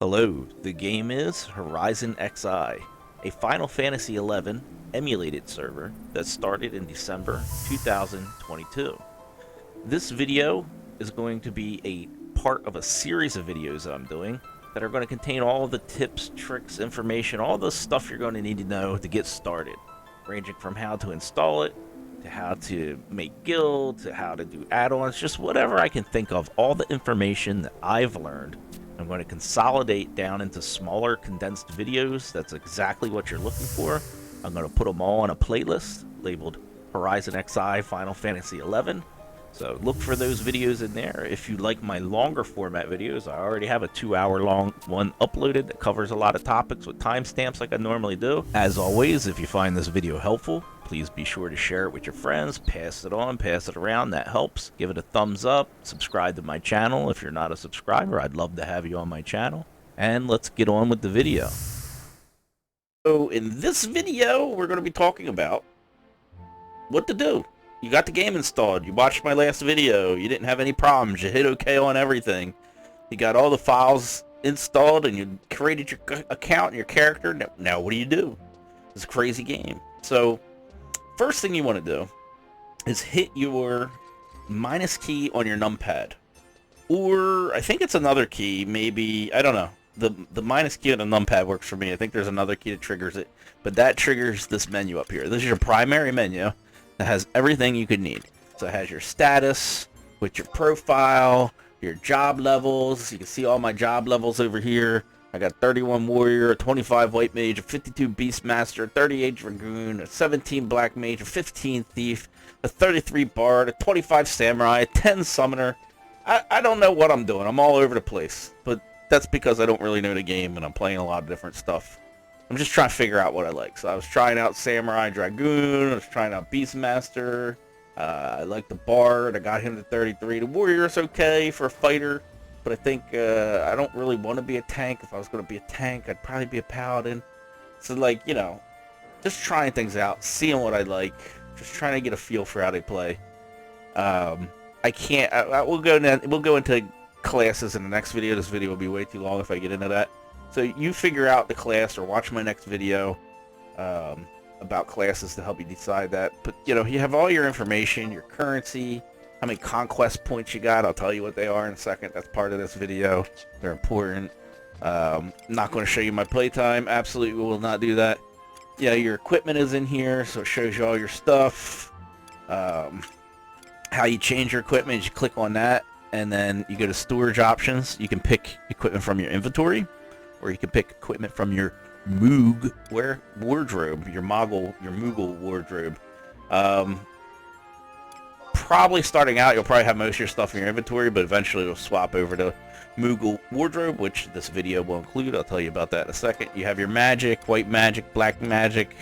Hello, the game is HorizonXI, a Final Fantasy XI emulated server that started in December 2022. This video is going to be a part of a series of videos that I'm doing that are going to contain all of the tips, tricks, information, all the stuff you're going to need to know to get started, ranging from how to install it, to how to make guilds, to how to do add-ons, just whatever I can think of, all the information that I've learned I'm going to consolidate down into smaller condensed videos. That's exactly what you're looking for. I'm going to put them all on a playlist labeled HorizonXI Final Fantasy XI. So look for those videos in there. If you like my longer format videos, I already have a 2-hour long one uploaded that covers a lot of topics with timestamps like I normally do. As always, if you find this video helpful, please be sure to share it with your friends, pass it on, pass it around. That helps. Give it a thumbs up, subscribe to my channel. If you're not a subscriber, I'd love to have you on my channel. And let's get on with the video. So in this video, we're going to be talking about what to do. You got the game installed. You watched my last video. You didn't have any problems. You hit OK on everything. You got all the files installed and you created your account and your character. Now what do you do? It's a crazy game. So first thing you want to do is hit your minus key on your numpad. Or I think it's another key, maybe, I don't know. The minus key on the numpad works for me. I think there's another key that triggers it. But that triggers this menu up here. This is your primary menu that has everything you could need. So it has your status with your profile, your job levels. You can see all my job levels over here. I got 31 warrior, a 25 white mage, a 52 beastmaster, a 38 dragoon, a 17 black mage, a 15 thief, a 33 bard, a 25 samurai, a 10 summoner. I don't know what I'm doing. I'm all over the place. But that's because I don't really know the game and I'm playing a lot of different stuff. I'm just trying to figure out what I like. So I was trying out Samurai Dragoon. I was trying out Beastmaster. I like the Bard. I got him to 33. The Warrior's okay for a fighter. But I think I don't really want to be a tank. If I was going to be a tank, I'd probably be a Paladin. So, like, you know, just trying things out. Seeing what I like. Just trying to get a feel for how they play. I can't... we'll go into classes in the next video. This video will be way too long if I get into that. So you figure out the class or watch my next video about classes to help you decide that. But, you know, you have all your information, your currency, how many conquest points you got. I'll tell you what they are in a second. That's part of this video. They're important. I'm not going to show you my playtime. Absolutely will not do that. Yeah, your equipment is in here, so it shows you all your stuff. How you change your equipment, you click on that, and then you go to storage options. You can pick equipment from your inventory, or you can pick equipment from your Moog wardrobe, your Moogle wardrobe. Probably starting out, you'll probably have most of your stuff in your inventory, but eventually it'll swap over to Moogle wardrobe, which this video will include. I'll tell you about that in a second. You have your magic, white magic, black magic.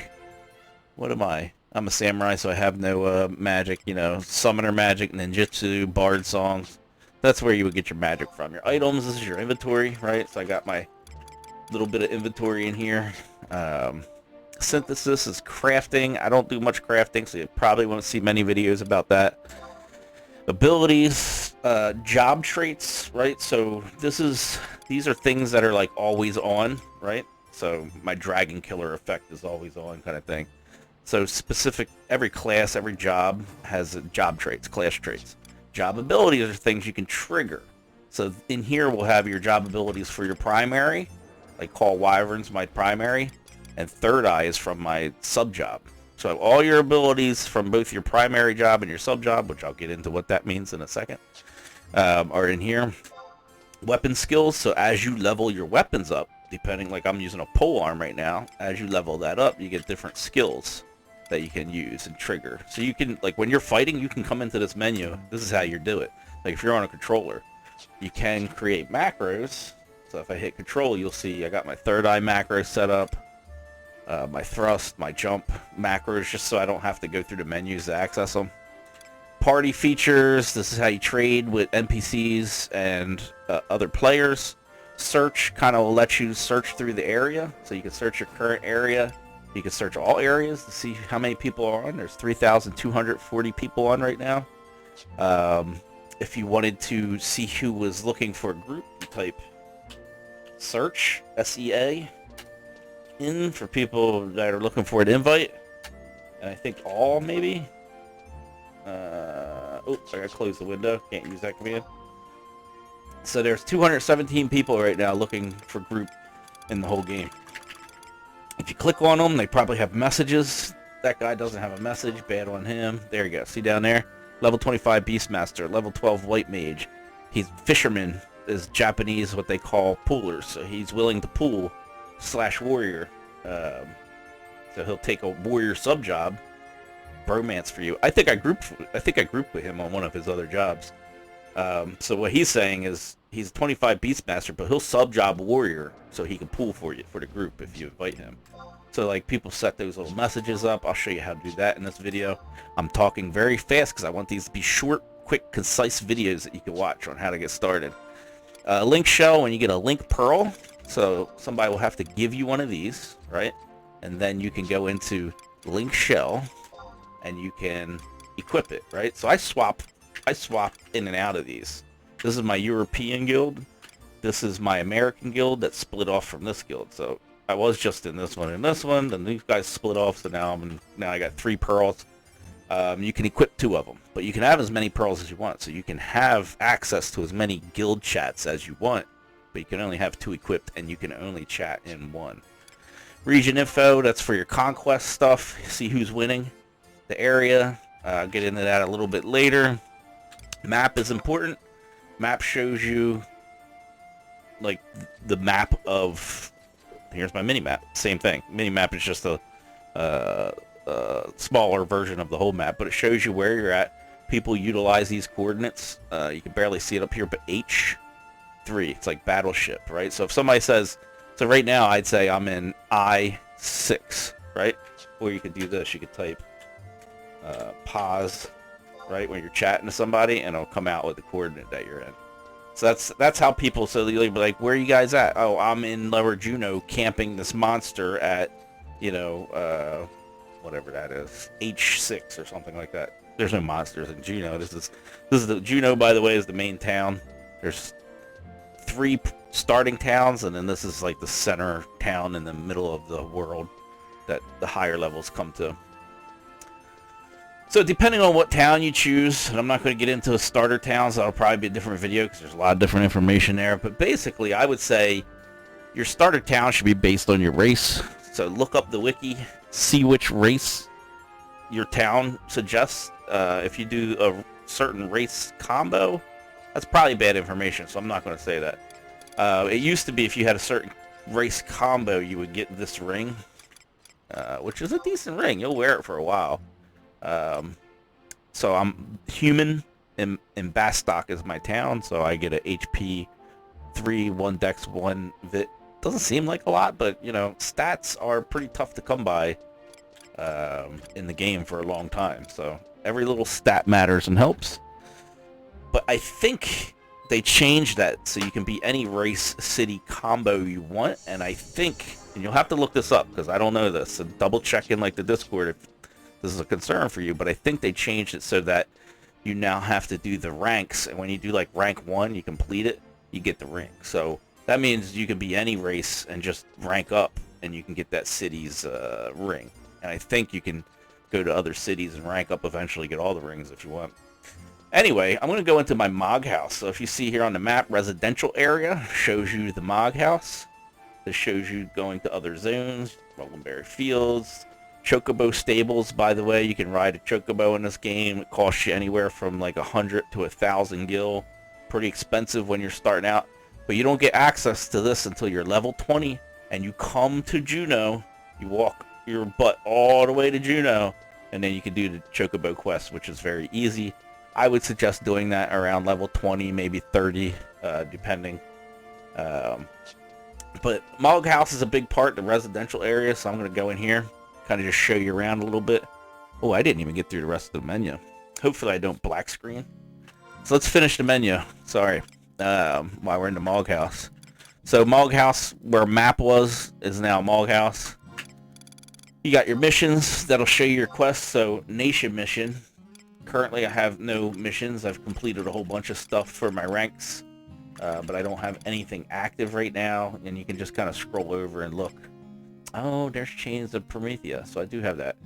What am I? I'm a samurai, so I have no magic, you know, summoner magic, ninjutsu, bard songs. That's where you would get your magic from. Your items, this is your inventory, right? So I got my little bit of inventory in here. Synthesis is crafting. I don't do much crafting, so you probably won't see many videos about that. Abilities, job traits, right? So these are things that are like always on, right? So my dragon killer effect is always on, kind of thing. So specific, every class, every job has job traits, class traits. Job abilities are things you can trigger. So in here we'll have your job abilities for your primary, like Call Wyvern's my primary, and Third Eye is from my sub-job. So all your abilities from both your primary job and your sub-job, which I'll get into what that means in a second, are in here. Weapon skills, so as you level your weapons up, depending, like I'm using a polearm right now, as you level that up, you get different skills that you can use and trigger. So you can, like when you're fighting, you can come into this menu. This is how you do it. Like if you're on a controller, you can create macros. So if I hit control, you'll see I got my Third Eye macro set up, my thrust, my jump macros, just so I don't have to go through the menus to access them. Party features, this is how you trade with NPCs and other players. Search kind of will let you search through the area, so you can search your current area. You can search all areas to see how many people are on. There's 3,240 people on right now. If you wanted to see who was looking for a group, you type search, SEA, in for people that are looking for an invite. And I think all, maybe. Oops, I gotta close the window. Can't use that command. So there's 217 people right now looking for group in the whole game. If you click on them, they probably have messages. That guy doesn't have a message. Bad on him. There you go. See down there? Level 25 Beastmaster. Level 12 White Mage. He's fisherman. Is Japanese, what they call poolers. So he's willing to pool / warrior. So he'll take a warrior sub job. Bromance for you. I think I grouped with him on one of his other jobs. So what he's saying is he's 25 Beastmaster, but he'll sub job warrior so he can pool for you for the group if you invite him. So like people set those little messages up. I'll show you how to do that in this video. I'm talking very fast because I want these to be short, quick, concise videos that you can watch on how to get started. Link shell, when you get a link pearl, so somebody will have to give you one of these, right? And then you can go into link shell and you can equip it, right? So I swap in and out of these. This is my European guild. This is my American guild that split off from this guild. So I was just in this one and this one, then these guys split off, so now I got 3 pearls. You can equip 2 of them, but you can have as many pearls as you want. So you can have access to as many guild chats as you want, but you can only have 2 equipped, and you can only chat in 1. Region info, that's for your conquest stuff. See who's winning. The area, I'll get into that a little bit later. Map is important. Map shows you like the map of, here's my mini map. Same thing. Mini map is just a smaller version of the whole map, but it shows you where you're at. People utilize these coordinates. You can barely see it up here, but H3, it's like battleship, right? So if somebody says, so right now I'd say I'm in I6, right? Or you could do this. You could type pause, right, when you're chatting to somebody, and it'll come out with the coordinate that you're in. So that's how people, so they'll be like, where are you guys at? Oh, I'm in Lower Juneau camping this monster at, you know, whatever that is, H6 or something like that. There's no monsters in Juneau. This is the Juneau, by the way, is the main town. There's 3 starting towns, and then this is like the center town in the middle of the world that the higher levels come to. So depending on what town you choose, and I'm not going to get into starter towns, that'll probably be a different video because there's a lot of different information there, but basically I would say your starter town should be based on your race. So look up the wiki, see which race your town suggests. If you do a certain race combo, that's probably bad information, so I'm not going to say that. It used to be if you had a certain race combo, you would get this ring, which is a decent ring. You'll wear it for a while. So I'm human, and Bastock is my town, so I get a HP 3, 1 Dex, 1 Vit. Doesn't seem like a lot, but, you know, stats are pretty tough to come by in the game for a long time. So every little stat matters and helps. But I think they changed that so you can be any race city combo you want. And I think, and you'll have to look this up because I don't know this, so double check in like the Discord if this is a concern for you. But I think they changed it so that you now have to do the ranks, and when you do like rank 1, you complete it, you get the ring. So that means you can be any race and just rank up, and you can get that city's ring. And I think you can go to other cities and rank up eventually, get all the rings if you want. Anyway, I'm going to go into my Mog House. So if you see here on the map, residential area shows you the Mog House. This shows you going to other zones, Rollenberry Fields, Chocobo Stables. By the way, you can ride a Chocobo in this game. It costs you anywhere from like 100 to 1,000 gil. Pretty expensive when you're starting out. But you don't get access to this until you're level 20 and you come to Juneau. You walk your butt all the way to Juneau, and then you can do the Chocobo quest, which is very easy. I would suggest doing that around level 20, maybe 30, depending. But Mog House is a big part of the residential area, so I'm going to go in here, kind of just show you around a little bit. Oh, I didn't even get through the rest of the menu. Hopefully I don't black screen. So let's finish the menu. Sorry. While we're in the Mog House. So Mog House, where map was, is now Mog House. You got your missions that'll show you your quests. So Nation mission. Currently I have no missions. I've completed a whole bunch of stuff for my ranks. but I don't have anything active right now, and you can just kind of scroll over and look. Oh, there's Chains of Promethea, so I do have that.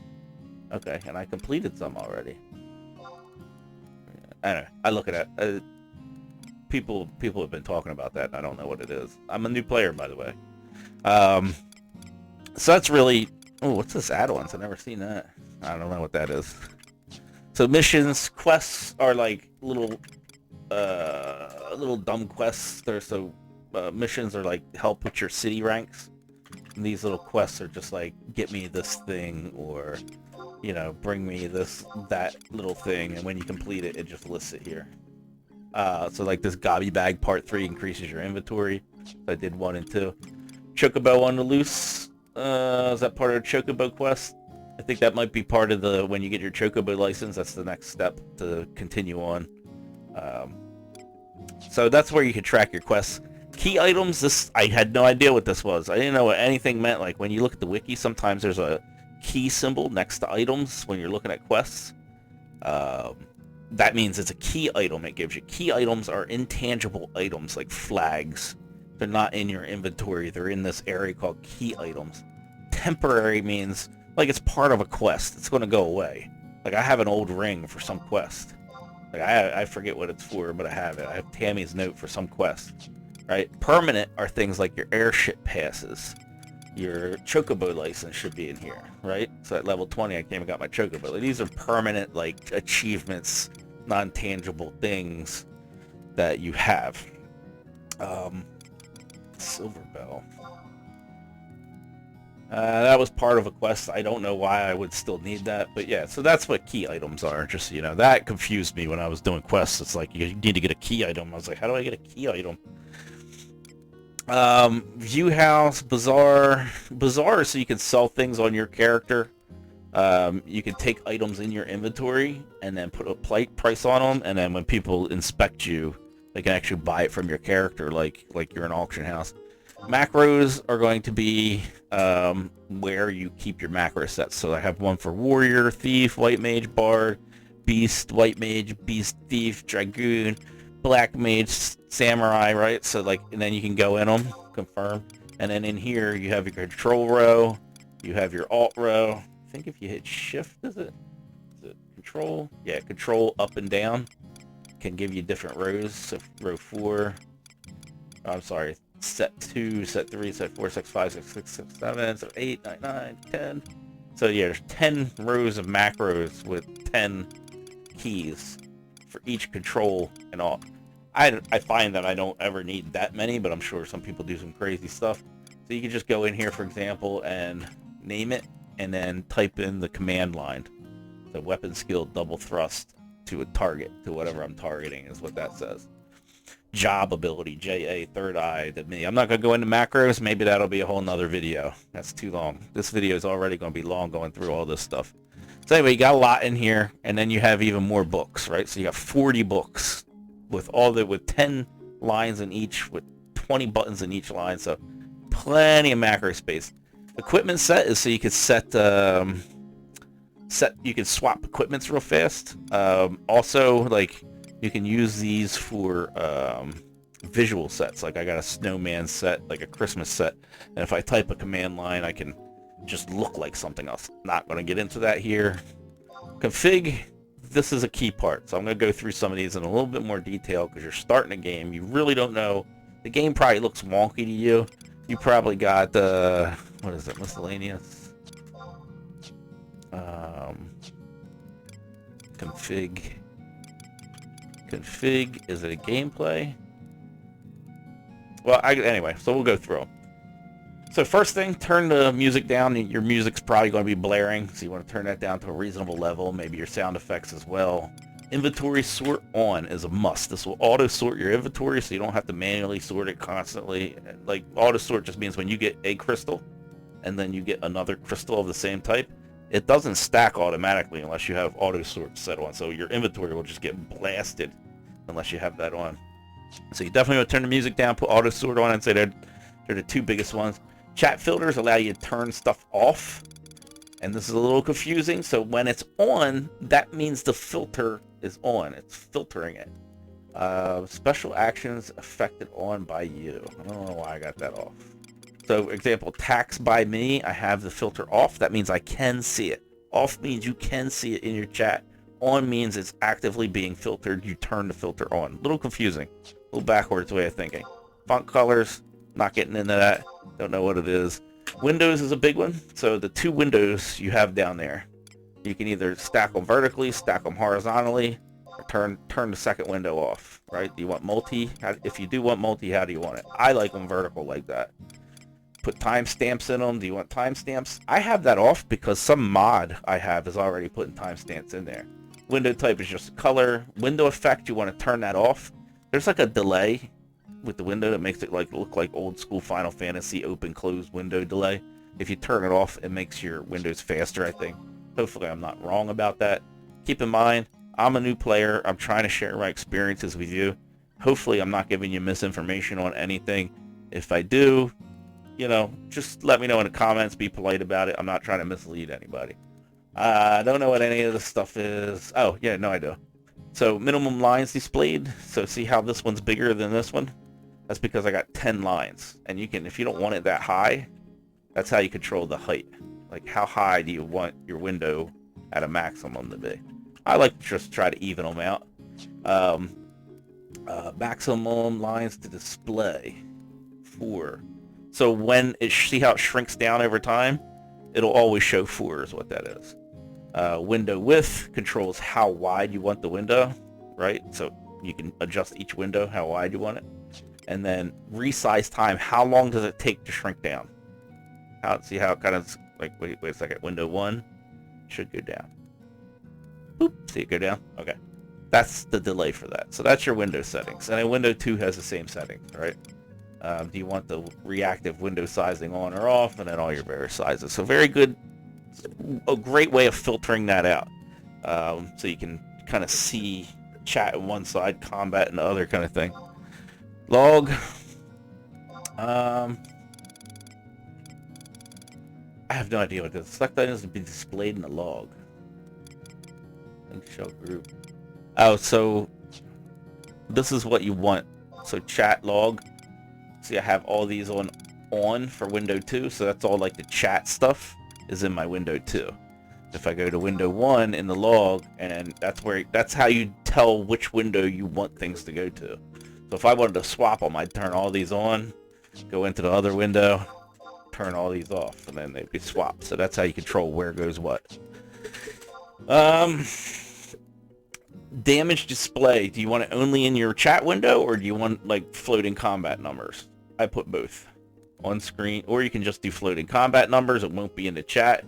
Okay, and I completed some already. Anyway, I look at that. People have been talking about that, and I don't know what it is. I'm a new player, by the way. So that's really... Oh, what's this add-ons? I've never seen that. I don't know what that is. So missions, quests are like little dumb quests. Missions are like help with your city ranks. And these little quests are just like, get me this thing, or, you know, bring me that little thing. And when you complete it, it just lists it here. So like this Gobby Bag Part 3 increases your inventory. So I did 1 and 2. Chocobo on the Loose. Is that part of the Chocobo quest? I think that might be part of when you get your Chocobo license, that's the next step to continue on. So that's where you can track your quests. Key items, I had no idea what this was. I didn't know what anything meant. Like when you look at the wiki, sometimes there's a key symbol next to items when you're looking at quests. That means it's a key item it gives you. Key items are intangible items like flags. They're not in your inventory. They're in this area called key items. Temporary means like it's part of a quest. It's going to go away. Like I have an old ring for some quest. Like I forget what it's for, but I have it. I have Tammy's note for some quest. Right? Permanent are things like your airship passes. Your Chocobo license should be in here, right? So at level 20, I came and got my Chocobo. Like, these are permanent, like, achievements, non-tangible things that you have. Silver Bell. That was part of a quest. I don't know why I would still need that, but yeah, so that's what key items are. Just, you know, that confused me when I was doing quests. It's like, you need to get a key item. I was like, how do I get a key item? View House, Bazaar is so you can sell things on your character. You can take items in your inventory and then put a price on them, and then when people inspect you, they can actually buy it from your character, like you're an auction house. Macros are going to be where you keep your macro sets. So I have one for Warrior, Thief, White Mage, Bard, Beast, White Mage, Beast, Thief, Dragoon, Black Mage, Samurai, right? So like, and then you can go in them, confirm. And then in here, you have your control row, you have your alt row. I think if you hit shift, is it control? Yeah, control up and down can give you different rows. So row 4, I'm sorry, set 2, set 3, set 4, set 5, set 6, set 7, set 8, 9, 9, 10. So yeah, there's 10 rows of macros with 10 keys for each control and all. I find that I don't ever need that many, but I'm sure some people do some crazy stuff. So you can just go in here, for example, and name it, and then type in the command line. So weapon skill double thrust to a target, to whatever I'm targeting is what that says. Job ability, JA, third eye, to me. I'm not going to go into macros. Maybe that'll be a whole nother video. That's too long. This video is already going to be long going through all this stuff. So anyway, you got a lot in here, and then you have even more books, right? So you got 40 books with 10 lines in each, with 20 buttons in each line, so plenty of macro space. Equipment set is so you can you can swap equipments real fast. Also, like, you can use these for visual sets. Like I got a snowman set, like a Christmas set, and if I type a command line, I can just look like something else. Not going to get into that here. Config, this is a key part, so I'm going to go through some of these in a little bit more detail because you're starting a game. You really don't know. The game probably looks wonky to you. You probably got, what is it, miscellaneous? Config, is it a gameplay? Well, anyway, so we'll go through them. So first thing, turn the music down. Your music's probably going to be blaring, so you want to turn that down to a reasonable level, maybe your sound effects as well. Inventory sort on is a must. This will auto sort your inventory so you don't have to manually sort it constantly. Like, auto sort just means when you get a crystal and then you get another crystal of the same type, it doesn't stack automatically unless you have auto sort set on. So your inventory will just get blasted unless you have that on. So you definitely want to turn the music down, put auto sort on, and say they're the two biggest ones. Chat filters allow you to turn stuff off, and this is a little confusing. So when it's on, that means the filter is on. It's filtering it. Special actions affected on by you. I don't know why I got that off. So, example, tax by me, I have the filter off. That means I can see it. Off means you can see it in your chat. On means it's actively being filtered. You turn the filter on. A little confusing. A little backwards way of thinking. Font colors, not getting into that. Don't know what it is. Windows is a big one. So the 2 windows you have down there, you can either stack them vertically, stack them horizontally, or turn the second window off, right? Do you want multi? If you do want multi, how do you want it? I like them vertical like that. Put timestamps in them. Do you want timestamps? I have that off because some mod I have is already putting timestamps in there. Window type is just color. Window effect, you want to turn that off. There's like a delay with the window that makes it like look like old school Final Fantasy open close window delay. If you turn it off, it makes your windows faster, I think. Hopefully I'm not wrong about that. Keep in mind, I'm a new player. I'm trying to share my experiences with you. Hopefully I'm not giving you misinformation on anything. If I do, you know, just let me know in the comments. Be polite about it. I'm not trying to mislead anybody. I don't know what any of this stuff is. Oh, yeah, no, I do. So minimum lines displayed. So see how this one's bigger than this one? That's because I got 10 lines. And you can, if you don't want it that high, that's how you control the height. Like how high do you want your window at a maximum to be? I like to just try to even them out. Maximum lines to display. 4. So when it, see how it shrinks down over time? It'll always show 4 is what that is. Window width controls how wide you want the window, right? So you can adjust each window how wide you want it. And then resize time, how long does it take to shrink down? See how it kind of, like, wait a second, window 1 should go down. Boop, see it go down? Okay. That's the delay for that. So that's your window settings. And then window 2 has the same settings, right? Do you want the reactive window sizing on or off, and then all your various sizes. So very good, a great way of filtering that out. So you can kind of see chat on one side, combat and the other kind of thing. Log. I have no idea what this is. Select items to be displayed in the log. Link show group. Oh, so this is what you want. So chat log. See, I have all these on for window 2, so that's all like the chat stuff is in my window 2. If I go to window 1 in the log, and that's how you tell which window you want things to go to. So if I wanted to swap them, I'd turn all these on, go into the other window, turn all these off, and then they'd be swapped. So that's how you control where goes what. Damage display. Do you want it only in your chat window, or do you want like floating combat numbers? I put both on screen, or you can just do floating combat numbers. It won't be in the chat.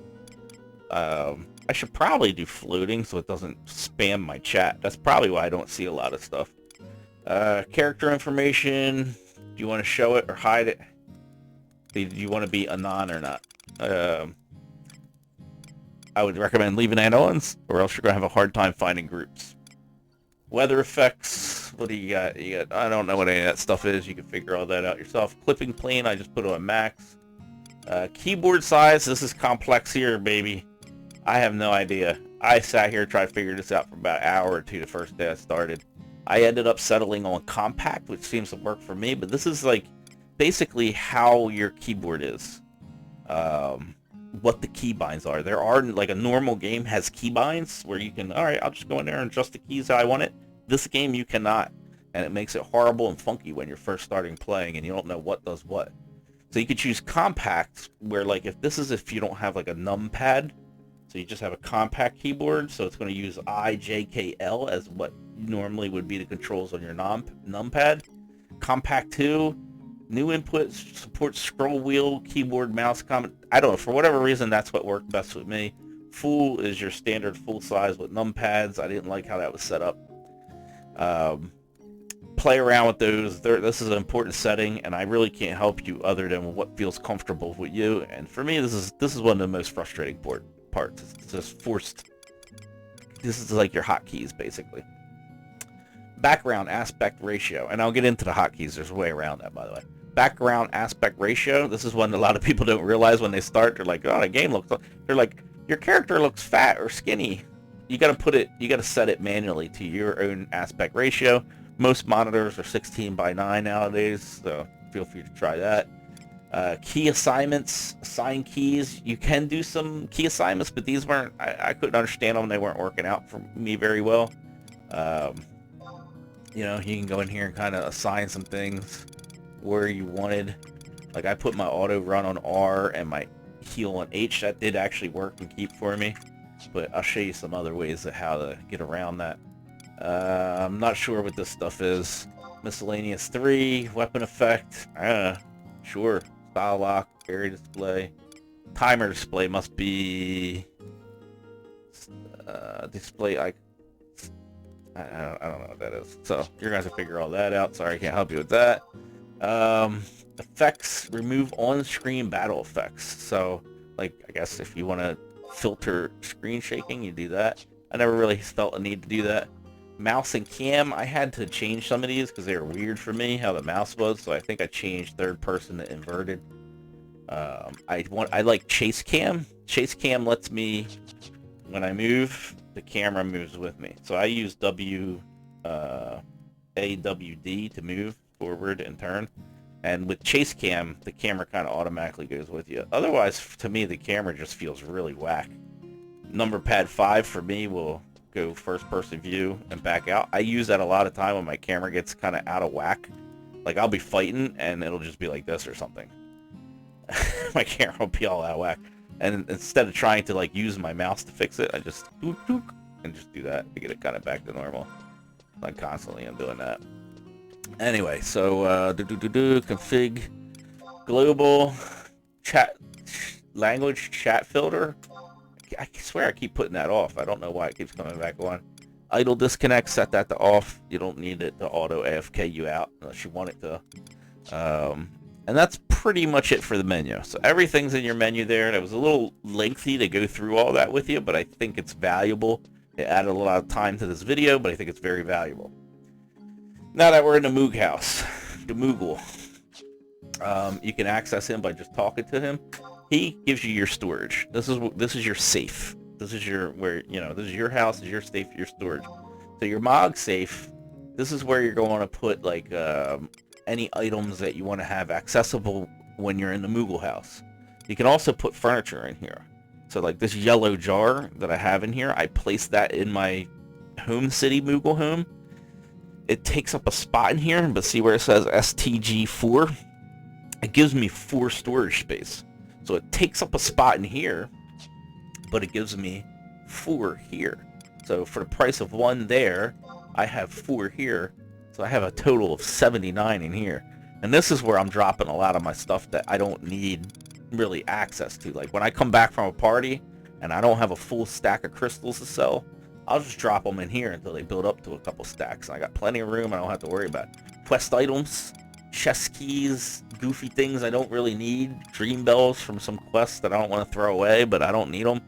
I should probably do floating so it doesn't spam my chat. That's probably why I don't see a lot of stuff. Character information. Do you want to show it or hide it? Do you want to be anon or not? I would recommend leaving that on, or else you're going to have a hard time finding groups. Weather effects. What do you got? I don't know what any of that stuff is. You can figure all that out yourself. Clipping plane, I just put it on max. Keyboard size. This is complex here, baby. I have no idea. I sat here tried to figure this out for about an hour or two the first day I started. I ended up settling on compact, which seems to work for me, but this is like basically how your keyboard is. What the keybinds are. There are, like, a normal game has keybinds where you can, alright, I'll just go in there and adjust the keys how I want it. This game you cannot, and it makes it horrible and funky when you're first starting playing and you don't know what does what. So you could choose compact, where, like, if you don't have like a numpad, so you just have a compact keyboard, so it's going to use I, J, K, L as what normally would be the controls on your numpad. Compact 2, new inputs, supports scroll wheel, keyboard, mouse, I don't know, for whatever reason that's what worked best with me. Full is your standard full size with numpads. I didn't like how that was set up. Play around with those. This is an important setting, and I really can't help you other than what feels comfortable with you. And for me, this is one of the most frustrating parts. It's just forced. This is like your hotkeys, basically. Background aspect ratio, and I'll get into the hotkeys. There's a way around that, by the way. Background aspect ratio. This is one a lot of people don't realize when they start. They're like, oh, the game looks. They're like, your character looks fat or skinny. You got to set it manually to your own aspect ratio. Most monitors are 16 by 9 nowadays, so feel free to try that. Key assignments, assign keys. You can do some key assignments, but these weren't, I couldn't understand them. They weren't working out for me very well. You know, you can go in here and kind of assign some things where you wanted. Like I put my auto run on R and my heal on H. That did actually work and keep for me, but I'll show you some other ways of how to get around that. I'm not sure what this stuff is. Miscellaneous 3, weapon effect. Sure. Style lock, area display. Timer display must be display. I don't know what that is. So you're gonna have to figure all that out. Sorry, I can't help you with that. Effects, remove on-screen battle effects. So, like, I guess if you want to filter screen shaking, you do that. I never really felt a need to do that. Mouse and cam, I had to change some of these because they were weird for me, how the mouse was, so I think I changed third person to inverted. I like chase cam. Chase cam lets me, when I move, the camera moves with me. So I use AWD to move forward and turn. And with chase cam, the camera kind of automatically goes with you. Otherwise, to me, the camera just feels really whack. Number pad 5 for me will go first person view and back out. I use that a lot of time when my camera gets kind of out of whack. Like I'll be fighting and it'll just be like this or something. My camera will be all out of whack. And instead of trying to like use my mouse to fix it, I just and just do that to get it kind of back to normal. Like constantly I'm doing that. Anyway, so config global chat language chat filter. I swear I keep putting that off. I don't know why it keeps coming back on. Idle disconnect, set that to off. You don't need it to auto AFK you out unless you want it to. And that's pretty much it for the menu. So everything's in your menu there. And it was a little lengthy to go through all that with you, but I think it's valuable. It added a lot of time to this video, but I think it's very valuable. Now that we're in the Moog house, the Moogle, you can access him by just talking to him. He gives you your storage. This is your safe. This is your this is your house, is your safe, your storage. So your Mog safe, this is where you're going to put like any items that you want to have accessible when you're in the Moogle house. You can also put furniture in here. So like this yellow jar that I have in here, I placed that in my home city Moogle home. It takes up a spot in here, but see where it says STG4? It gives me 4 storage space. So it takes up a spot in here, but it gives me 4 here. So for the price of 1 there, I have 4 here. So I have a total of 79 in here. And this is where I'm dropping a lot of my stuff that I don't need really access to. Like when I come back from a party and I don't have a full stack of crystals to sell, I'll just drop them in here until they build up to a couple stacks. I got plenty of room. I don't have to worry about quest items, chest keys, goofy things I don't really need, dream bells from some quests that I don't want to throw away, but I don't need them.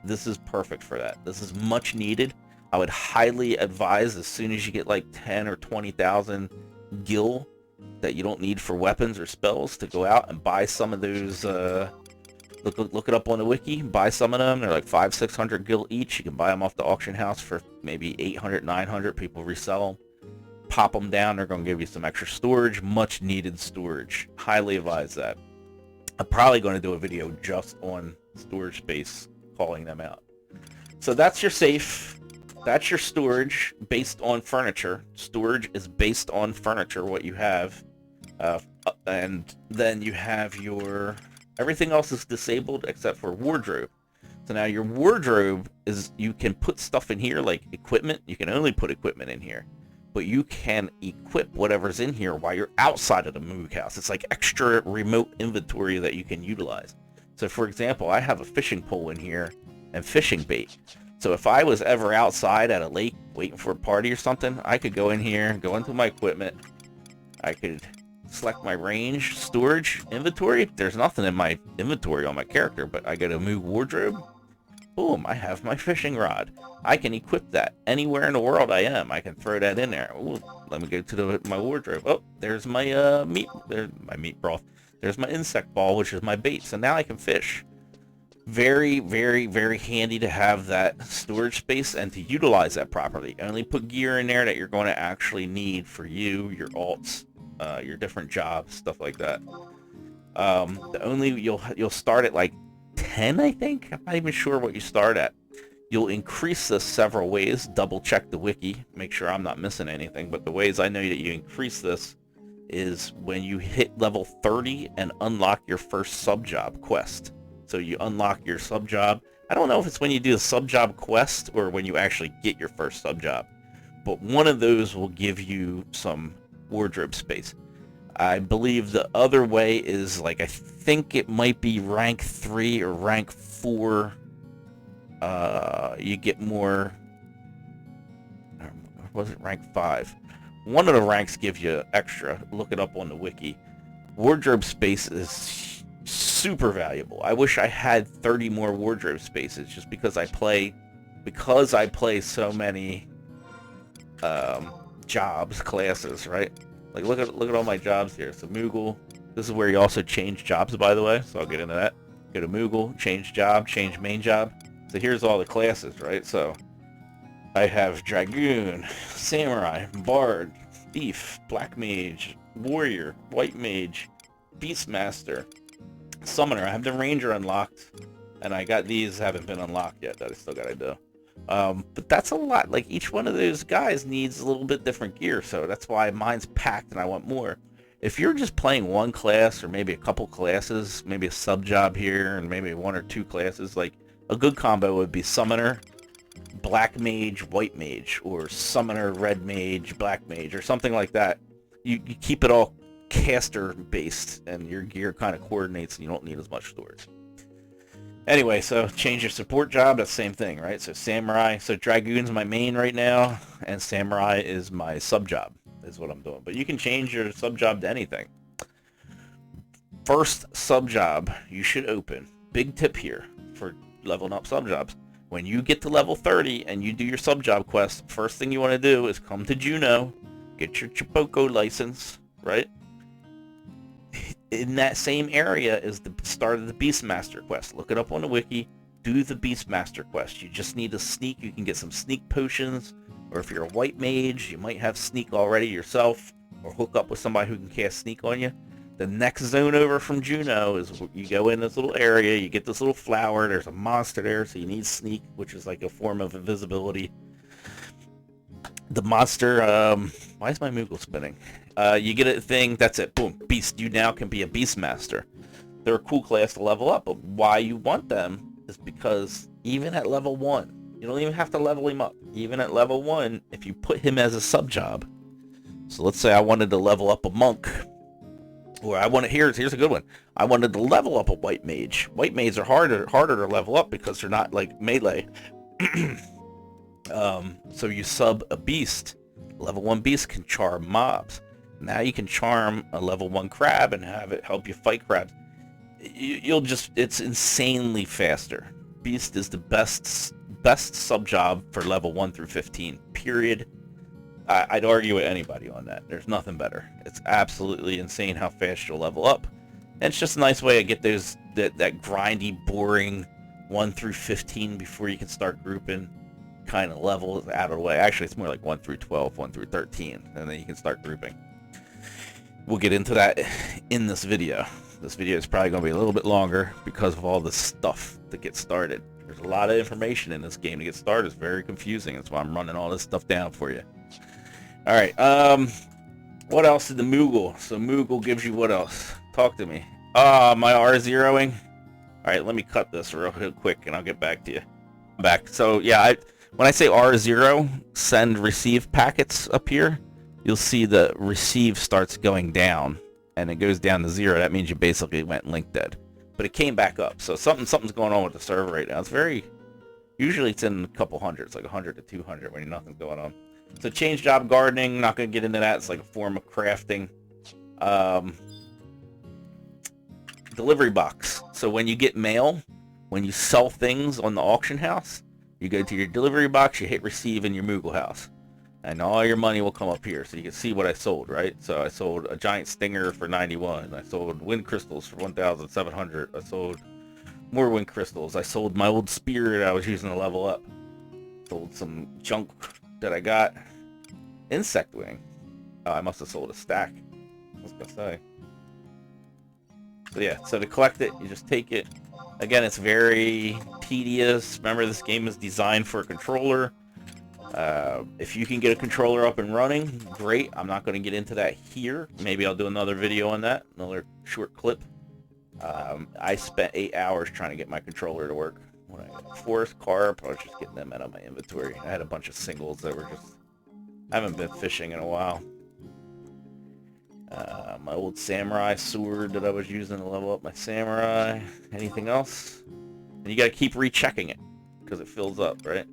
This is perfect for that. This is much needed. I would highly advise as soon as you get like 10 or 20,000 gil that you don't need for weapons or spells to go out and buy some of those. Look it up on the wiki. Buy some of them. They're like 500-600 gil each. You can buy them off the auction house for maybe 800-900. People resell them. Pop them down. They're going to give you some extra storage. Much needed storage. Highly advise that. I'm probably going to do a video just on storage space, calling them out. So that's your safe. That's your storage based on furniture. Storage is based on furniture, what you have. And then you have your... Everything else is disabled except for wardrobe. So now your wardrobe is, you can put stuff in here like equipment. You can only put equipment in here. But you can equip whatever's in here while you're outside of the Moog house. It's like extra remote inventory that you can utilize. So for example, I have a fishing pole in here and fishing bait. So if I was ever outside at a lake waiting for a party or something, I could go in here, go into my equipment. I could select my range, storage, inventory. There's nothing in my inventory on my character, but I go to Moog wardrobe. Boom, I have my fishing rod. I can equip that anywhere in the world I am. I can throw that in there. Ooh, let me go to my wardrobe. Oh, there's my meat broth. There's my insect ball, which is my bait. So now I can fish. Very, very, very handy to have that storage space and to utilize that properly. Only put gear in there that you're going to actually need for you, your alts, your different jobs, stuff like that. The only you'll start at like 10, I think. I'm not even sure what you start at. You'll increase this several ways. Double check the wiki, make sure I'm not missing anything. But the ways I know that you increase this is when you hit level 30 and unlock your first sub-job quest. So you unlock your sub-job. I don't know if it's when you do a sub-job quest or when you actually get your first sub-job. But one of those will give you some wardrobe space. I believe the other way is, like, I think it might be rank 3 or rank 4. You get more... Or was it rank 5? One of the ranks gives you extra. Look it up on the wiki. Wardrobe space is super valuable. I wish I had 30 more wardrobe spaces, just because I play so many jobs, classes, right? Like, look at all my jobs here. So Moogle, this is where you also change jobs, by the way, so I'll get into that. Go to Moogle, change job, change main job. So here's all the classes, right? So I have Dragoon, Samurai, Bard, Thief, Black Mage, Warrior, White Mage, Beastmaster, Summoner. I have the Ranger unlocked, and I got these haven't been unlocked yet that I still gotta do. But that's a lot. Like, each one of those guys needs a little bit different gear, so that's why mine's packed and I want more. If you're just playing one class or maybe a couple classes, maybe a sub job here and maybe 1 or 2 classes, like, a good combo would be Summoner, Black Mage, White Mage, or Summoner, Red Mage, Black Mage, or something like that. You keep it all caster based and your gear kind of coordinates and you don't need as much storage. Anyway, so change your support job, that's the same thing, right? So Samurai, so Dragoon's my main right now, and Samurai is my sub job, is what I'm doing. But you can change your sub job to anything. First sub job you should open, big tip here for leveling up sub jobs. When you get to level 30 and you do your sub job quest, first thing you want to do is come to Juneau, get your Chipoko license, right? In that same area is the start of the Beastmaster quest. Look it up on the wiki. Do the Beastmaster quest. You just need to sneak. You can get some sneak potions, or if you're a white mage, you might have sneak already yourself, or hook up with somebody who can cast sneak on you. The next zone over from Juneau is you go in this little area, you get this little flower, there's a monster there, so you need sneak, which is like a form of invisibility. The monster, why is my Moogle spinning? You get a thing, that's it, boom, beast. You now can be a Beastmaster. They're a cool class to level up, but why you want them is because even at level 1, you don't even have to level him up. Even at level 1, if you put him as a sub-job, so let's say I wanted to level up a monk, or I wanted, here's a good one. I wanted to level up a white mage. White mages are harder to level up because they're not like melee. So you sub a beast. Level 1 beast can charm mobs. Now you can charm a level 1 crab and have it help you fight crabs. It's insanely faster. Beast is the best sub job for level 1 through 15, period. I'd argue with anybody on that. There's nothing better. It's absolutely insane how fast you'll level up. And it's just a nice way to get those that grindy, boring 1 through 15 before you can start grouping kind of levels out of the way. Actually, it's more like 1 through 12, 1 through 13, and then you can start grouping. We'll get into that in this video. This video is probably going to be a little bit longer because of all the stuff to get started. There's a lot of information in this game to get started. It's very confusing. That's why I'm running all this stuff down for you. All right. What else is the Moogle? So Moogle gives you what else? Talk to me. My R0ing. All right, let me cut this real quick, and I'll get back to you. Back. So yeah, when I say R0, send receive packets up here, you'll see the receive starts going down, and it goes down to 0. That means you basically went link dead. But it came back up. So something's going on with the server right now. Usually it's in a couple hundreds, like 100 to 200 when nothing's going on. So change job gardening, not going to get into that. It's like a form of crafting. Delivery box. So when you get mail, when you sell things on the auction house, you go to your delivery box, you hit receive in your Moogle house. And all your money will come up here. So you can see what I sold, right? So I sold a giant stinger for 91. I sold wind crystals for 1,700. I sold More wind crystals. I sold my old spear that I was using to level up. Sold some junk that I got. Insect wing. Oh, I must have sold a stack. I was gonna say. So yeah, so to collect it, you just take it. Again, it's very tedious. Remember, this game is designed for a controller. If you can get a controller up and running, great. I'm not going to get into that here. Maybe I'll do another video on that, another short clip. I spent 8 hours trying to get my controller to work. When I got Forest Carp, I was just getting them out of my inventory. I had a bunch of singles that were just... I haven't been fishing in a while. My old samurai sword that I was using to level up my samurai. Anything else? And you got to keep rechecking it because it fills up, right?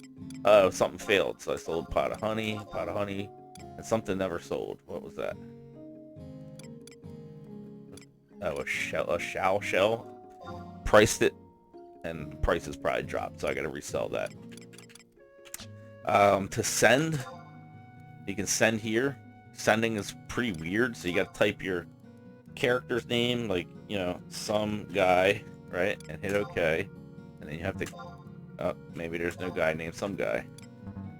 Oh, something failed, so I sold pot of honey, and something never sold. What was that? Oh, a shell. Priced it, and the prices probably dropped, so I got to resell that. To send, you can send here. Sending is pretty weird, so you got to type your character's name, like, you know, some guy, right, and hit OK, and then you have to... Oh, maybe there's no guy named some guy.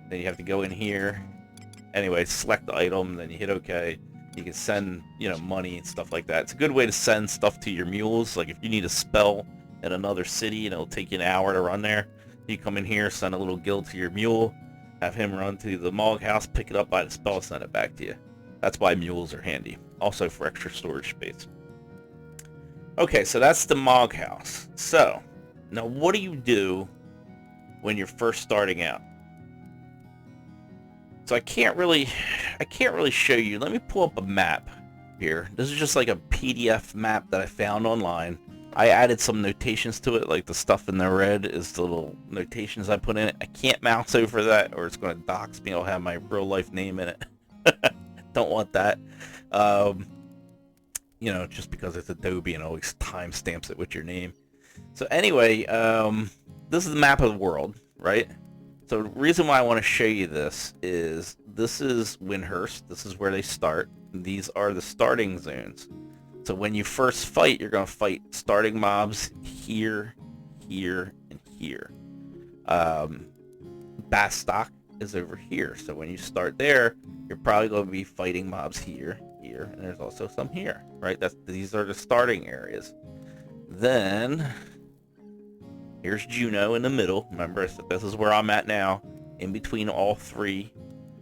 Then you have to go in here. Anyway, select the item, then you hit OK. You can send, you know, money and stuff like that. It's a good way to send stuff to your mules. Like if you need a spell in another city and it'll take you an hour to run there, you come in here, send a little guild to your mule, have him run to the Mog House, pick it up by the spell, send it back to you. That's why mules are handy. Also for extra storage space. Okay, so that's the Mog House. So, now what do you do when you're first starting out? So I can't really show you. Let me pull up a map here. This is just like a PDF map that I found online. I added some notations to it, like the stuff in the red is the little notations I put in it. I can't mouse over that or it's going to dox me. I'll have my real life name in it. Don't want that. You know, just because it's Adobe and always timestamps it with your name. So anyway, this is the map of the world, right? So the reason why I want to show you this is Windhurst. This is where they start. These are the starting zones. So when you first fight, you're going to fight starting mobs here, here, and here. Bastock is over here. So when you start there, you're probably going to be fighting mobs here, here, and there's also some here, right? These are the starting areas. Then here's Juneau in the middle. Remember, this is where I'm at now, in between all three.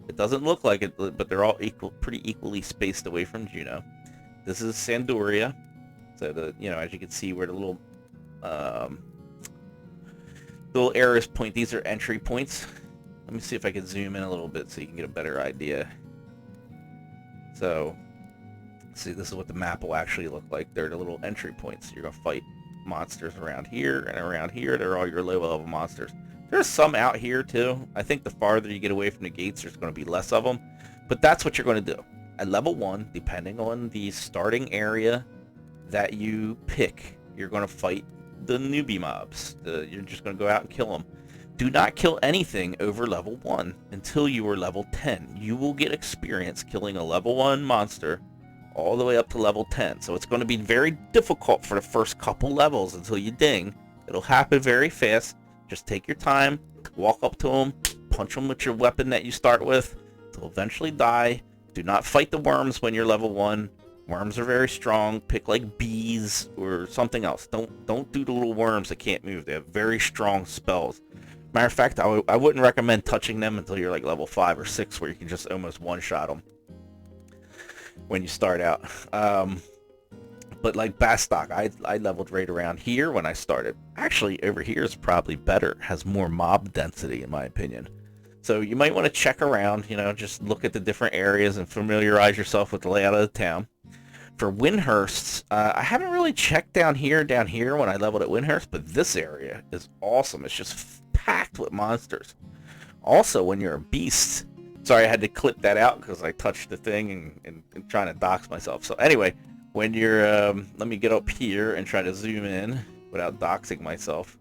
It doesn't look like it, but they're all pretty equally spaced away from Juneau. This is Sandoria. So you know, as you can see where the little arrows point, these are entry points. Let me see if I can zoom in a little bit so you can get a better idea. So, see, this is what the map will actually look like. They're the little entry points. You're going to fight monsters around here and around here. They're all your low level monsters. There's some out here too. I think the farther you get away from the gates, there's going to be less of them. But that's what you're going to do. At level 1, depending on the starting area that you pick, you're going to fight the newbie mobs. You're just going to go out and kill them. Do not kill anything over level 1 until you are level 10. You will get experience killing a level 1 monster all the way up to level 10. So it's going to be very difficult for the first couple levels until you ding. It'll happen very fast. Just take your time, walk up to them, punch them with your weapon that you start with. They'll eventually die. Do not fight the worms when you're level 1. Worms are very strong. Pick like bees or something else. Don't do the little worms that can't move. They have very strong spells. Matter of fact, I wouldn't recommend touching them until you're like level 5 or 6, where you can just almost one-shot them when you start out. But like Bastock, I leveled right around here when I started. Actually, over here is probably better. Has more mob density, in my opinion. So you might want to check around, you know, just look at the different areas and familiarize yourself with the layout of the town. For Windhurst, I haven't really checked down here when I leveled at Windhurst, but this area is awesome. It's just packed with monsters. Also, when you're a beast, sorry I had to clip that out because I touched the thing and trying to dox myself. So anyway, when you're, let me get up here and try to zoom in without doxing myself.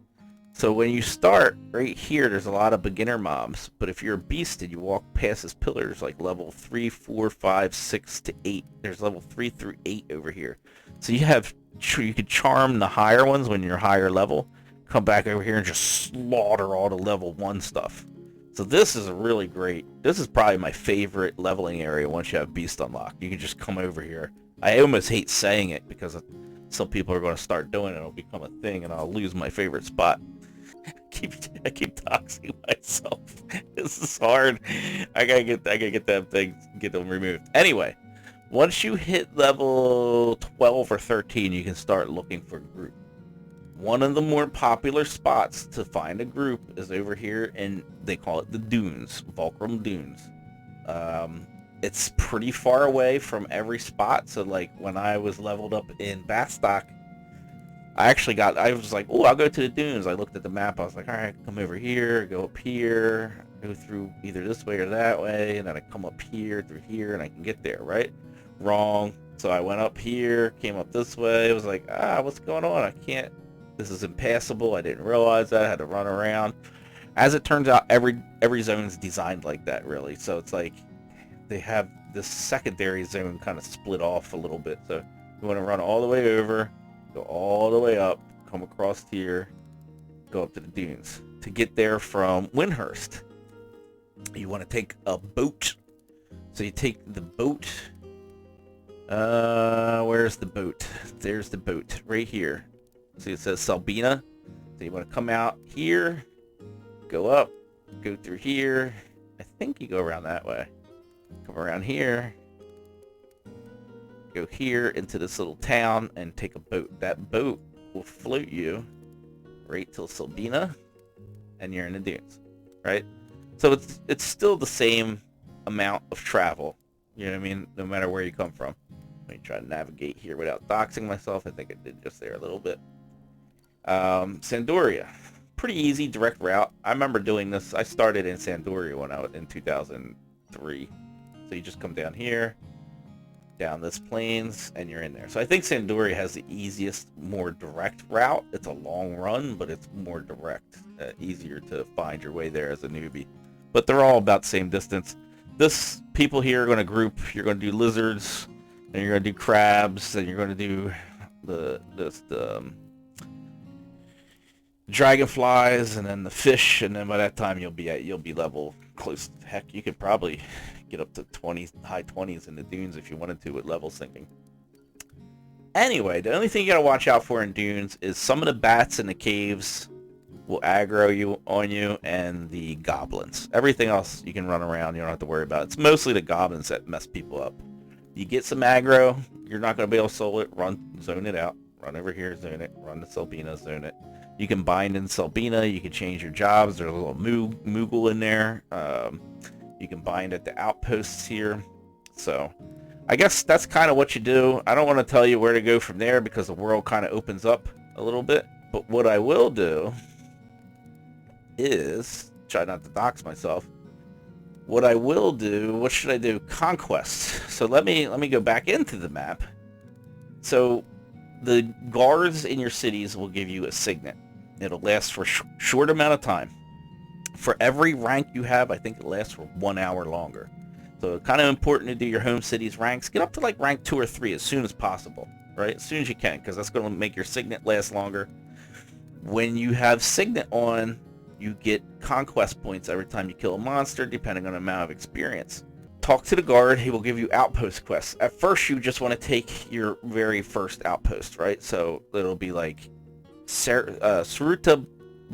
So when you start right here, there's a lot of beginner mobs, but if you're a beast and you walk past this pillars, like level 3, 4, 5, 6 to 8, there's level 3 through 8 over here. So you could charm the higher ones when you're higher level, come back over here and just slaughter all the level 1 stuff. So this is a really great, this is probably my favorite leveling area once you have Beast unlocked. You can just come over here. I almost hate saying it because some people are going to start doing it. It'll become a thing and I'll lose my favorite spot. I keep doxing myself. This is hard. I gotta get that thing, get them removed. Anyway, once you hit level 12 or 13, you can start looking for a group. One of the more popular spots to find a group is over here, and they call it the Dunes, Fulcrum Dunes. It's pretty far away from every spot, so like when I was leveled up in Bastock, I was like, oh, I'll go to the Dunes. I looked at the map, I was like, alright, come over here, go up here, go through either this way or that way, and then I come up here, through here, and I can get there, right? Wrong. So I went up here, came up this way, it was like, what's going on? I can't, this is impassable. I didn't realize that. I had to run around. As it turns out, every zone is designed like that, really. So it's like they have this secondary zone kind of split off a little bit. So you want to run all the way over, go all the way up, come across here, go up to the Dunes. To get there from Windhurst, you want to take a boat. So you take the boat. Where's the boat? There's the boat right here. See, it says Salbina. So you want to come out here, go up, go through here. I think you go around that way. Come around here, go here into this little town and take a boat. That boat will float you right till Salbina, and you're in the Dunes, right? So it's still the same amount of travel. You know what I mean? No matter where you come from. Let me try to navigate here without doxing myself. I think I did just there a little bit. Sandoria, pretty easy direct route. I remember doing this. I started in Sandoria when I was in 2003. So you just come down here, down this plains, and you're in there. So I think Sandoria has the easiest, more direct route. It's a long run, but it's more direct, easier to find your way there as a newbie. But they're all about the same distance. This people here are going to group. You're going to do lizards, and you're going to do crabs, and you're going to do the dragonflies, and then the fish, and then by that time you'll be level close. Heck, you could probably get up to high 20s in the Dunes if you wanted to with level syncing. Anyway, the only thing you gotta watch out for in Dunes is some of the bats in the caves will aggro on you, and the goblins. Everything else you can run around, you don't have to worry about. It's mostly the goblins that mess people up. You get some aggro, you're not gonna be able to soul it, zone it out. Run over here, zone it. Run to Salbina, zone it. You can bind in Salbina. You can change your jobs. There's a little Moogle in there. You can bind at the outposts here. So I guess that's kind of what you do. I don't want to tell you where to go from there because the world kind of opens up a little bit. But what I will do is try not to dox myself. What I will do, what should I do? Conquest. So let me go back into the map. So the guards in your cities will give you a signet. It'll last for a short amount of time. For every rank you have, I think it lasts for 1 hour longer. So it's kind of important to do your home city's ranks. Get up to like rank 2 or 3 as soon as possible, right? As soon as you can, because that's going to make your signet last longer. When you have signet on, you get conquest points every time you kill a monster, depending on the amount of experience. Talk to the guard. He will give you outpost quests. At first, you just want to take your very first outpost, right? So it'll be like Saruta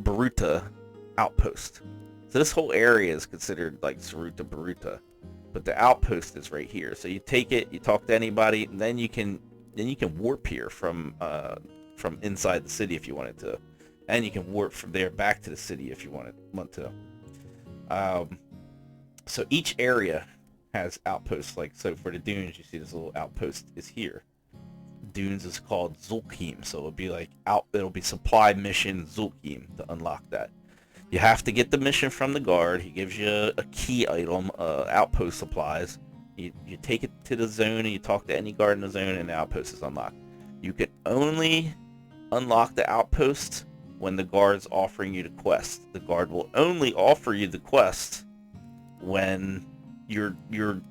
Baruta outpost. So this whole area is considered like Saruta Baruta, but the outpost is right here. So you take it, you talk to anybody, and then you can warp here from inside the city if you wanted to, and you can warp from there back to the city if you want to. So each area has outposts. Like, so for the Dunes, you see this little outpost is here. Dunes is called Zulkim, so it'll be supply mission Zulkim to unlock that. You have to get the mission from the guard. He gives you a key item, outpost supplies. You take it to the zone and you talk to any guard in the zone, and the outpost is unlocked. You can only unlock the outpost when the guard's offering you the quest. The guard will only offer you the quest when your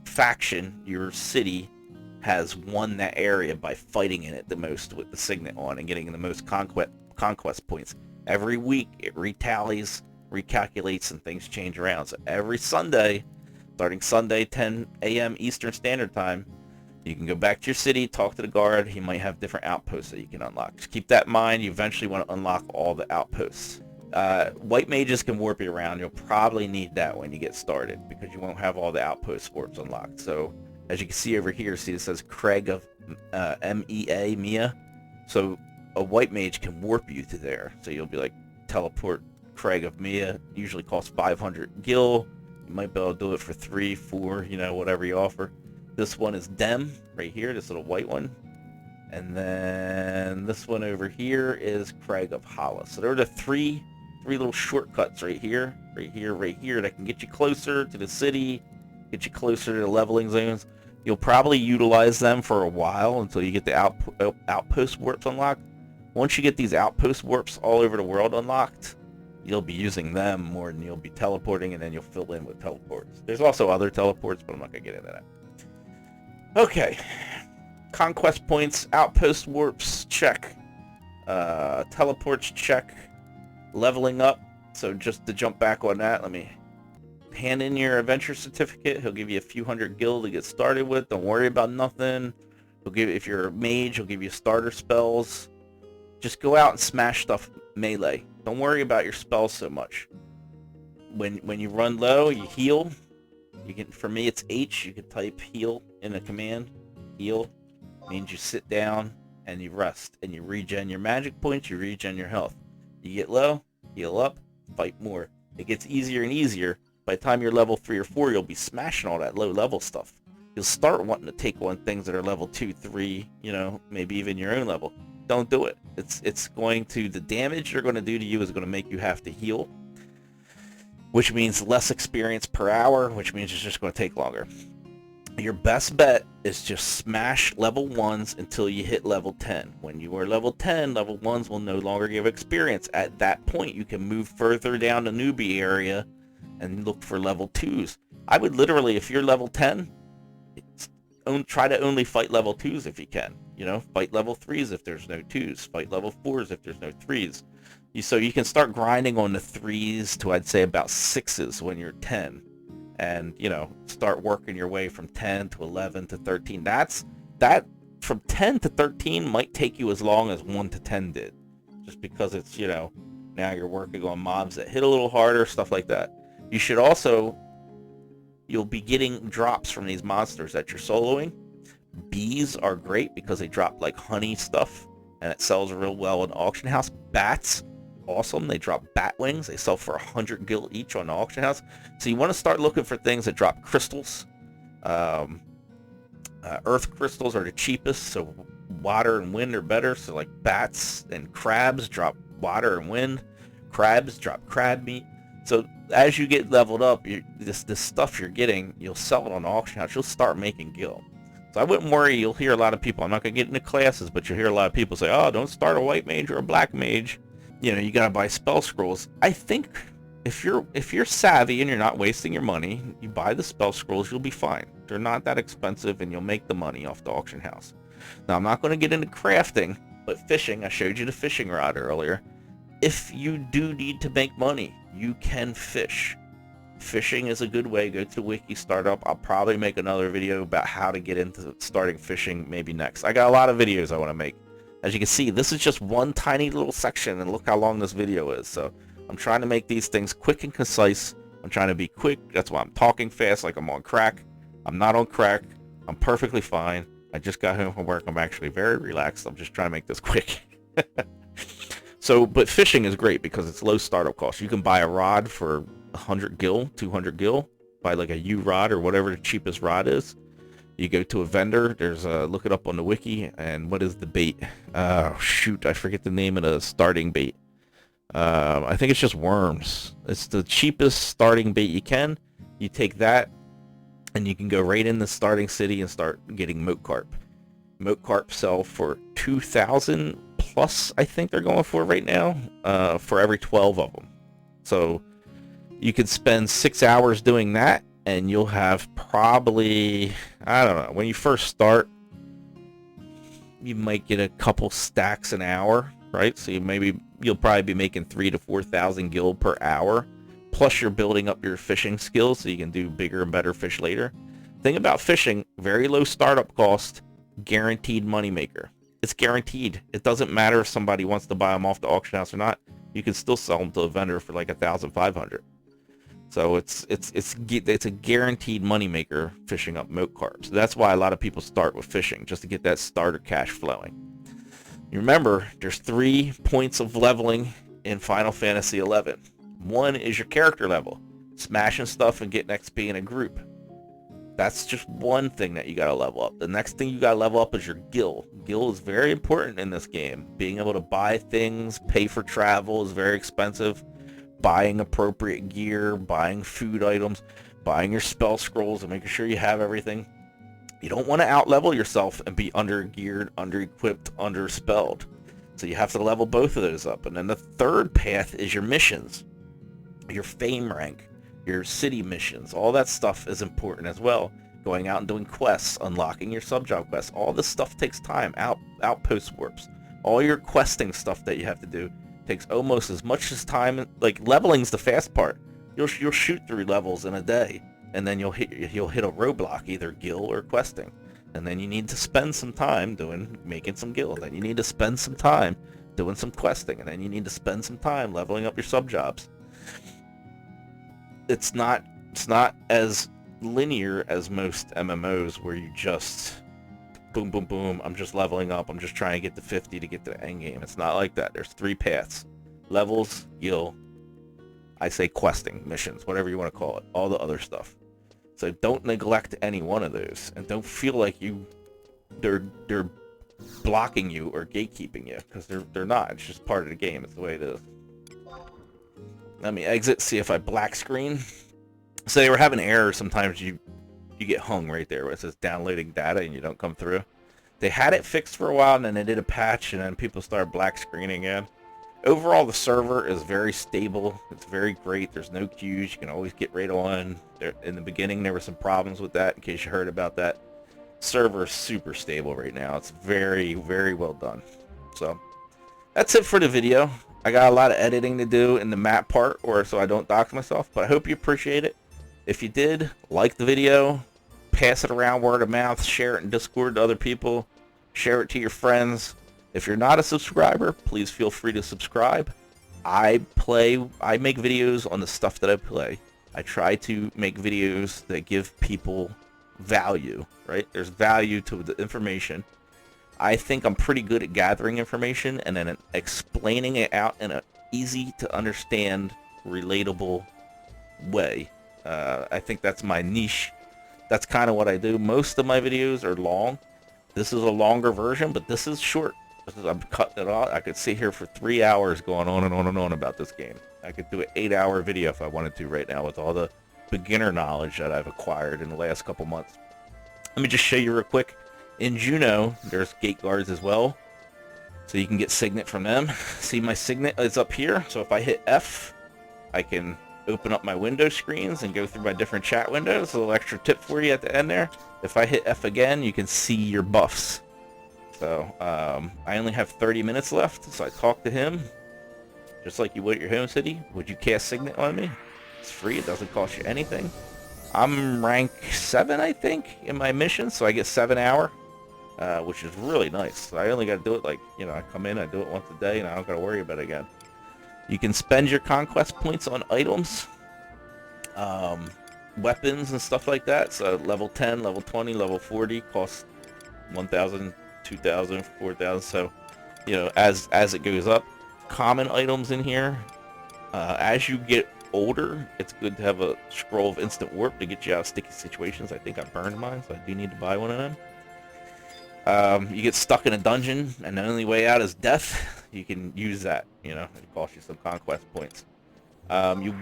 faction, your city, has won that area by fighting in it the most with the signet on and getting the most conquest points. Every week it retallies, recalculates, and things change around. So every Sunday, starting Sunday 10 a.m. Eastern Standard Time, you can go back to your city, talk to the guard. He might have different outposts that you can unlock. Just keep that in mind. You eventually want to unlock all the outposts. White mages can warp you around. You'll probably need that when you get started because you won't have all the outpost warps unlocked. So as you can see over here, see it says Craig of MEA, Mia. So a white mage can warp you to there. So you'll be like, teleport Craig of Mia. Usually costs 500 gil. You might be able to do it for 3, 4, you know, whatever you offer. This one is Dem, right here, this little white one. And then this one over here is Craig of Hala. So there are the three little shortcuts right here, right here, that can get you closer to the city, get you closer to the leveling zones. You'll probably utilize them for a while until you get the outpost warps unlocked. Once you get these outpost warps all over the world unlocked, you'll be using them more than you'll be teleporting, and then you'll fill in with teleports. There's also other teleports, but I'm not going to get into that. Okay. Conquest points, outpost warps, check. Teleports, check. Leveling up. So just to jump back on that, let me hand in your adventure certificate. He'll give you a few hundred gil to get started with. Don't worry about nothing. He'll give, if you're a mage, he'll give you starter spells. Just go out and smash stuff melee. Don't worry about your spells so much. When you run low, you heal. You can, for me, it's H. You can type heal in a command. Heal means you sit down and you rest and you regen your magic points. You regen your health. You get low, heal up, fight more. It gets easier and easier. By the time you're level 3 or 4, you'll be smashing all that low level stuff. You'll start wanting to take on things that are level 2, 3, you know, maybe even your own level. Don't do it. It's going to, the damage they're going to do to you is going to make you have to heal, which means less experience per hour, which means it's just going to take longer. Your best bet is just smash level 1s until you hit level 10. When you are level 10, level 1s will no longer give experience. At that point, you can move further down the newbie area and look for level 2s. I would literally, if you're level 10, try to only fight level 2s if you can. You know, fight level 3s if there's no 2s. Fight level 4s if there's no 3s. So you can start grinding on the 3s to, I'd say, about 6s when you're 10. And, you know, start working your way from 10 to 11 to 13. That from 10 to 13 might take you as long as 1 to 10 did. Just because it's, you know, now you're working on mobs that hit a little harder, stuff like that. You should also, you'll be getting drops from these monsters that you're soloing. Bees are great because they drop like honey stuff and it sells real well in the auction house. Bats, awesome. They drop bat wings. They sell for 100 gil each on the auction house. So you want to start looking for things that drop crystals. Earth crystals are the cheapest, so water and wind are better. So like bats and crabs drop water and wind. Crabs drop crab meat. So as you get leveled up, this stuff you're getting, you'll sell it on the auction house. You'll start making gil. So I wouldn't worry. You'll hear a lot of people. I'm not going to get into classes, but you'll hear a lot of people say, oh, don't start a white mage or a black mage. You know, you got to buy spell scrolls. I think if you're savvy and you're not wasting your money, you buy the spell scrolls, you'll be fine. They're not that expensive and you'll make the money off the auction house. Now, I'm not going to get into crafting, but fishing, I showed you the fishing rod earlier. If you do need to make money, you can fish. Fishing is a good way. Go to the wiki, start up. I'll probably make another video about how to get into starting fishing maybe next. I got a lot of videos I want to make. As you can see, this is just one tiny little section, and look how long this video is. So I'm trying to make these things quick and concise. I'm trying to be quick. That's why I'm talking fast like I'm on crack. I'm not on crack. I'm perfectly fine. I just got home from work. I'm actually very relaxed. I'm just trying to make this quick. So, but fishing is great because it's low startup cost. You can buy a rod for 100 gil, 200 gil. Buy like a U rod or whatever the cheapest rod is. You go to a vendor. There's a, look it up on the wiki. And what is the bait? Oh shoot, I forget the name of the starting bait. I think it's just worms. It's the cheapest starting bait you can. You take that, and you can go right in the starting city and start getting moat carp. Moat carp sell for 2,000 plus. I think they're going for right now. For every 12 of them. So you could spend 6 hours doing that, and you'll have probably, I don't know, when you first start, you might get a couple stacks an hour, right? So you'll probably be making 3,000 to 4,000 gil per hour. Plus you're building up your fishing skills so you can do bigger and better fish later. Thing about fishing, very low startup cost, guaranteed moneymaker. It's guaranteed. It doesn't matter if somebody wants to buy them off the auction house or not. You can still sell them to a vendor for like 1,500. So it's a guaranteed moneymaker fishing up moat carp. So that's why a lot of people start with fishing, just to get that starter cash flowing. You remember, there's 3 points of leveling in Final Fantasy XI. One is your character level, smashing stuff and getting XP in a group. That's just one thing that you gotta level up. The next thing you gotta level up is your gil. Gil is very important in this game. Being able to buy things, pay for travel is very expensive. Buying appropriate gear, buying food items, buying your spell scrolls, and making sure you have everything. You don't want to out-level yourself and be under-geared, under-equipped, under-spelled. So you have to level both of those up. And then the third path is your missions. Your fame rank, your city missions, all that stuff is important as well. Going out and doing quests, unlocking your sub-job quests, all this stuff takes time. Outpost warps, all your questing stuff that you have to do takes almost as much as time. Like, leveling's the fast part. You'll shoot through levels in a day, and then you'll hit a roadblock, either gil or questing. And then you need to spend some time making some gil. Then you need to spend some time doing some questing, and then you need to spend some time leveling up your sub-jobs. It's not as linear as most MMOs where you just boom, boom, boom, I'm just leveling up, I'm just trying to get to 50 to get to the end game. It's not like that. There's 3 paths. Levels, gil, I say questing, missions, whatever you want to call it, all the other stuff. So don't neglect any one of those, and don't feel like they're blocking you or gatekeeping you, because they're not. It's just part of the game. It's the way it is. Let me exit, see if I black screen. So they were having errors. Sometimes you get hung right there where it says downloading data and you don't come through. They had it fixed for a while, and then they did a patch, and then people started black screening again. Overall, the server is very stable. It's very great. There's no queues. You can always get right on. In the beginning, there were some problems with that, in case you heard about that. Server is super stable right now. It's very, very well done. So that's it for the video. I got a lot of editing to do in the map part, so I don't dox myself, but I hope you appreciate it. If you did, like the video, pass it around word of mouth, share it in Discord to other people, share it to your friends. If you're not a subscriber, please feel free to subscribe. I make videos on the stuff that I play. I try to make videos that give people value, right? There's value to the information. I think I'm pretty good at gathering information and then explaining it out in an easy to understand, relatable way. I think that's my niche. That's kind of what I do. Most of my videos are long. This is a longer version, but this is short. I'm cutting it off. I could sit here for 3 hours going on and on and on about this game. I could do an 8-hour video if I wanted to right now with all the beginner knowledge that I've acquired in the last couple months. Let me just show you real quick. In Juno, there's gate guards as well, so you can get signet from them. See, my signet is up here, so if I hit F, I can open up my window screens and go through my different chat windows. A little extra tip for you at the end there. If I hit F again, you can see your buffs. So I only have 30 minutes left, so I talk to him just like you would at your home city. Would you cast signet on me? It's free. It doesn't cost you anything. I'm rank 7, I think, in my mission, so I get 7 hour, which is really nice. So I only got to do it I come in, I do it once a day, and I don't got to worry about it again. You can spend your conquest points on items, weapons and stuff like that. So level 10, level 20, level 40 costs 1,000, 2,000, 4,000. So, as it goes up. Common items in here. As you get older, it's good to have a scroll of instant warp to get you out of sticky situations. I think I burned mine, so I do need to buy one of them. You get stuck in a dungeon, and the only way out is death. You can use that. It costs you some conquest points. You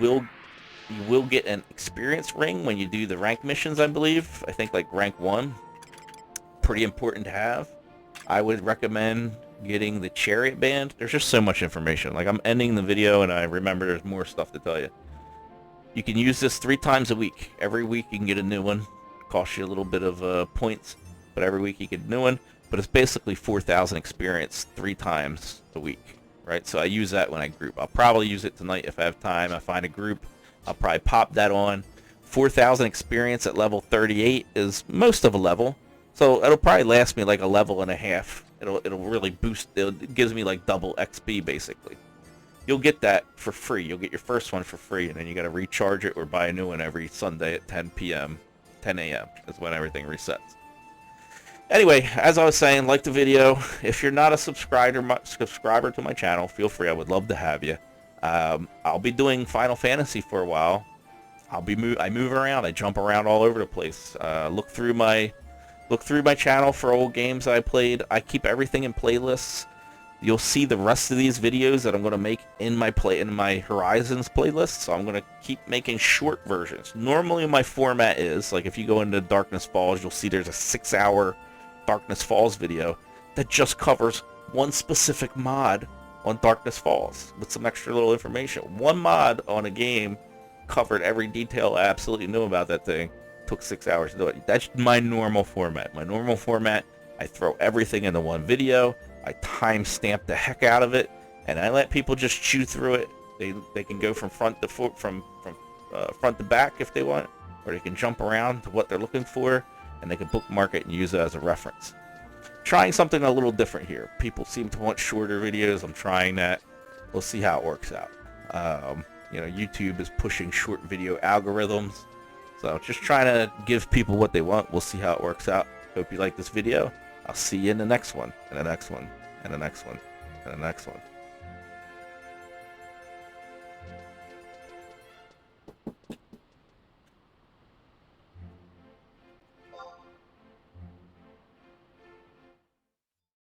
will get an experience ring when you do the rank missions, I believe. I think like rank 1. Pretty important to have. I would recommend getting the chariot band. There's just so much information. Like, I'm ending the video and I remember there's more stuff to tell you. You can use this 3 times a week. Every week you can get a new one. Costs you a little bit of points, but every week you get a new one. But it's basically 4,000 experience 3 times a week. right? So I use that when I group. I'll probably use it tonight if I have time. I find a group, I'll probably pop that on. 4,000 experience at level 38 is most of a level, so it'll probably last me like a level and a half. It'll really boost. It gives me like double XP basically. You'll get that for free. You'll get your first one for free, and then you got to recharge it or buy a new one every Sunday at 10 p.m. 10 a.m. is when everything resets. Anyway, as I was saying, like the video. If you're not a subscriber to my channel, feel free. I would love to have you. I'll be doing Final Fantasy for a while. I move around. I jump around all over the place. Look through my channel for old games I played. I keep everything in playlists. You'll see the rest of these videos that I'm going to make in my Horizons playlist. So I'm going to keep making short versions. Normally my format is, like if you go into Darkness Falls, you'll see there's a 6-hour Darkness Falls video that just covers one specific mod on Darkness Falls with some extra little information. One mod on a game covered every detail I absolutely knew about that thing. Took 6 hours to do it. That's my normal format. My normal format, I throw everything into one video. I timestamp the heck out of it, and I let people just chew through it. They can go from front to back if they want, or they can jump around to what they're looking for, and they can bookmark it and use it as a reference. Trying something a little different here. People seem to want shorter videos. I'm trying that. We'll see how it works out. YouTube is pushing short video algorithms, so just trying to give people what they want. We'll see how it works out. Hope you like this video. I'll see you in the next one, and the next one, and the next one, and the next one.